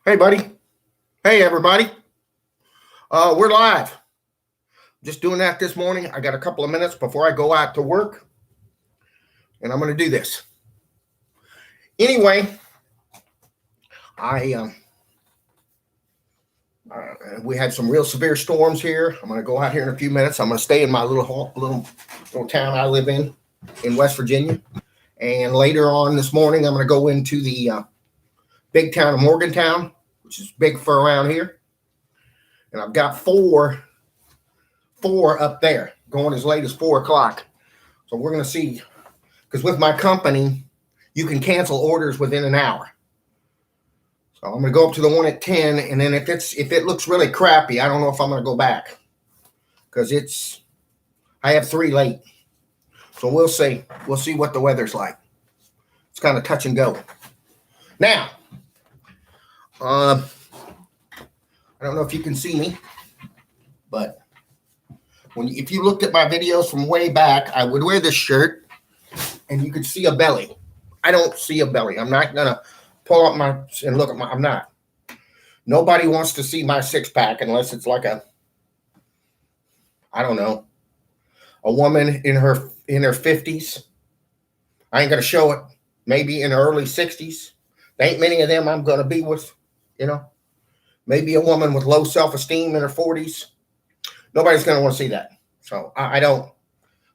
Hey, buddy. Hey, everybody. We're live. Just doing that this morning. I got a couple of minutes before I go out to work, and I'm going to do this. Anyway, we had some real severe storms here. I'm going to go out here in a few minutes. I'm going to stay in my little town I live in West Virginia, and later on this morning, I'm going to go into the big town of Morgantown, which is big for around here. And I've got four up there going as late as 4 o'clock. So we're going to see, because with my company, you can cancel orders within an hour. So I'm going to go up to the one at 10, and then if it looks really crappy, I don't know if I'm going to go back, because I have 3 late. So we'll see. We'll see what the weather's like. It's kind of touch and go. Now, I don't know if you can see me, but if you looked at my videos from way back, I would wear this shirt, and you could see a belly. I don't see a belly. I'm not gonna pull up and look at I'm not. Nobody wants to see my 6-pack unless it's like I don't know, a woman in her 50s. I ain't gonna show it. Maybe in her early 60s. There ain't many of them I'm gonna be with, Maybe a woman with low self-esteem in her 40s. Nobody's going to want to see that. So I don't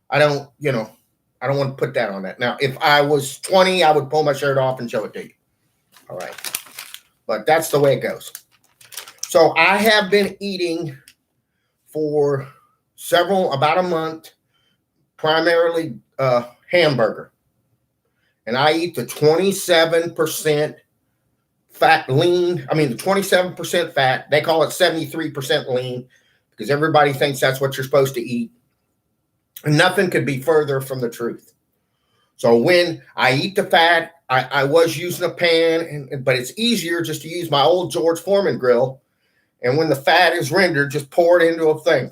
want to put that on that. Now, if I was 20, I would pull my shirt off and show it to you. All right. But that's the way it goes. So I have been eating for about a month, primarily hamburger. And I eat the 27% fat lean. The 27% fat. They call it 73% lean because everybody thinks that's what you're supposed to eat. And nothing could be further from the truth. So when I eat the fat, I was using a pan, but it's easier just to use my old George Foreman grill. And when the fat is rendered, just pour it into a thing.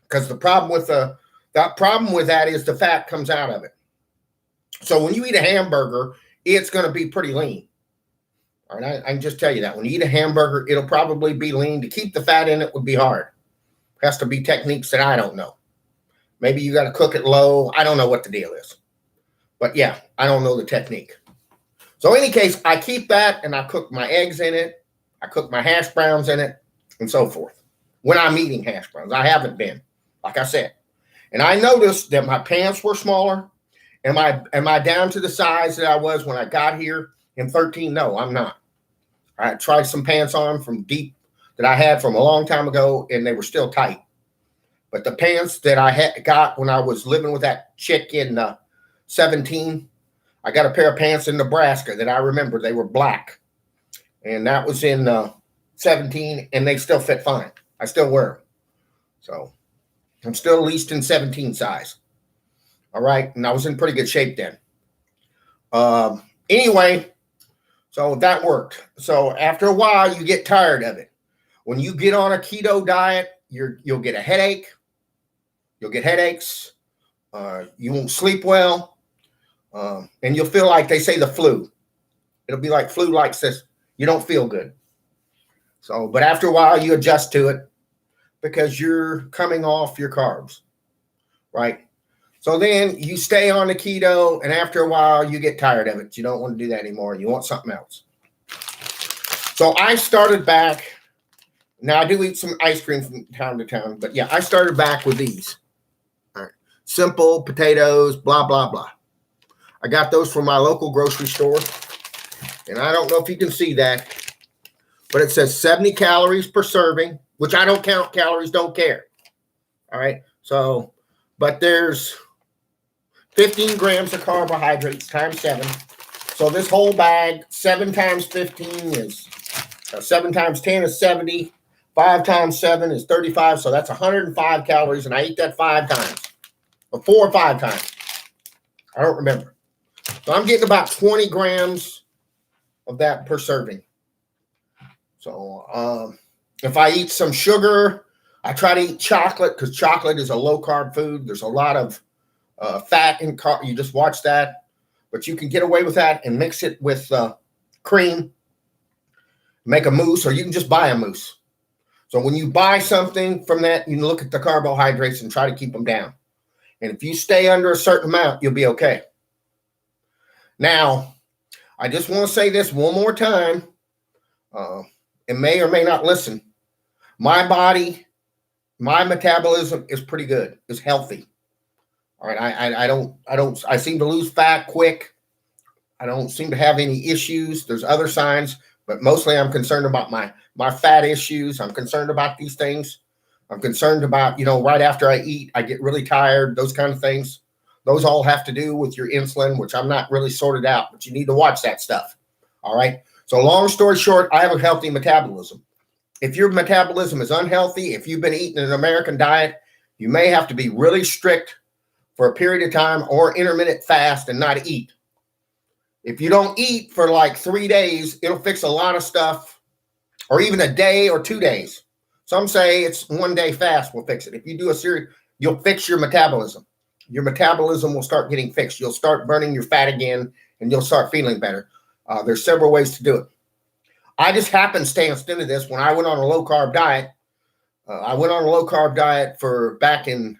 Because the problem with that is the fat comes out of it. So when you eat a hamburger, it's going to be pretty lean. All right, I can just tell you that. When you eat a hamburger, it'll probably be lean. To keep the fat in it would be hard. It has to be techniques that I don't know. Maybe you got to cook it low. I don't know what the deal is. But yeah, I don't know the technique. So in any case, I keep that, and I cook my eggs in it. I cook my hash browns in it, and so forth. When I'm eating hash browns, I haven't been, like I said. And I noticed that my pants were smaller. Am I down to the size that I was when I got here in 13? No, I'm not. I tried some pants on from deep that I had from a long time ago, and they were still tight. But the pants that I got when I was living with that chick in 17, I got a pair of pants in Nebraska that I remember. They were black. And that was in 17, and they still fit fine. I still wear them. So I'm still at least in 17 size. All right. And I was in pretty good shape then. Anyway, so that worked. So after a while, you get tired of it. When you get on a keto diet, you'll get a headache. You'll get headaches. You won't sleep well. And you'll feel like they say the flu. It'll be like flu like this. You don't feel good. So, but after a while, you adjust to it because you're coming off your carbs, right? So then you stay on the keto, and after a while, you get tired of it. You don't want to do that anymore. You want something else. So I started back. Now, I do eat some ice cream from time to time, but yeah, I started back with these. All right. Simple potatoes, blah, blah, blah. I got those from my local grocery store, and I don't know if you can see that, but it says 70 calories per serving, which I don't count calories, don't care. All right. So, but there's 15 grams of carbohydrates times 7. So this whole bag, 7 times 15 is 7 times 10 is 70. 5 times 7 is 35. So that's 105 calories. And I eat that 5 times or 4 or 5 times. I don't remember. So I'm getting about 20 grams of that per serving. So if I eat some sugar, I try to eat chocolate because chocolate is a low carb food. There's a lot of fat in carb. You just watch that, but you can get away with that and mix it with cream. make a mousse, or you can just buy a mousse. So when you buy something from that, you look at the carbohydrates and try to keep them down. And if you stay under a certain amount, you'll be okay. Now, I just want to say this one more time. It may or may not listen. My body, my metabolism is pretty good. It's healthy. All right. I seem to lose fat quick. I don't seem to have any issues. There's other signs, but mostly I'm concerned about my fat issues. I'm concerned about these things. I'm concerned about, right after I eat, I get really tired, those kind of things. Those all have to do with your insulin, which I'm not really sorted out, but you need to watch that stuff. All right. So long story short, I have a healthy metabolism. If your metabolism is unhealthy, if you've been eating an American diet, you may have to be really strict for a period of time or intermittent fast and not eat. If you don't eat for like 3 days, it'll fix a lot of stuff, or even a day or 2 days. Some say it's 1 day fast will fix it. If you do a series, you'll fix your metabolism. Your metabolism will start getting fixed. You'll start burning your fat again, and you'll start feeling better. There's several ways to do it. I just happenstanced into this when I went on a low-carb diet. I went on a low-carb diet for back in,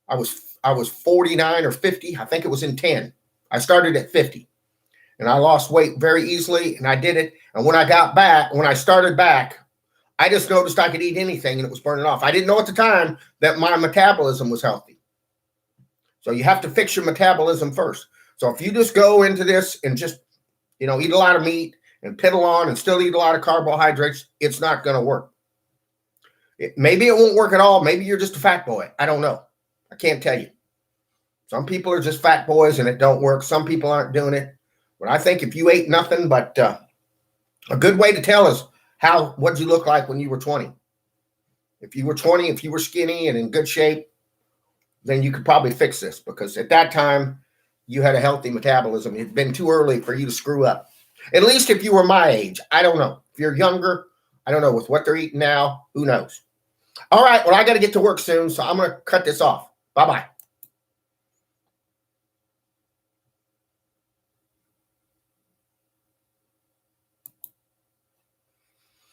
I was 49 or 50. I think it was in 10. I started at 50. And I lost weight very easily, and I did it. And when I started back, I just noticed I could eat anything, and it was burning off. I didn't know at the time that my metabolism was healthy. So you have to fix your metabolism first. So if you just go into this and just, eat a lot of meat and piddle on and still eat a lot of carbohydrates, it's not going to work. Maybe it won't work at all. Maybe you're just a fat boy. I don't know. I can't tell you. Some people are just fat boys and it don't work. Some people aren't doing it. But I think if you ate nothing but a good way to tell is what'd you look like when you were 20? If you were 20, if you were skinny and in good shape, then you could probably fix this, because at that time you had a healthy metabolism. It'd been too early for you to screw up. At least if you were my age. I don't know. If you're younger, I don't know. With what they're eating now, who knows? All right. Well, I got to get to work soon, so I'm going to cut this off. Bye-bye.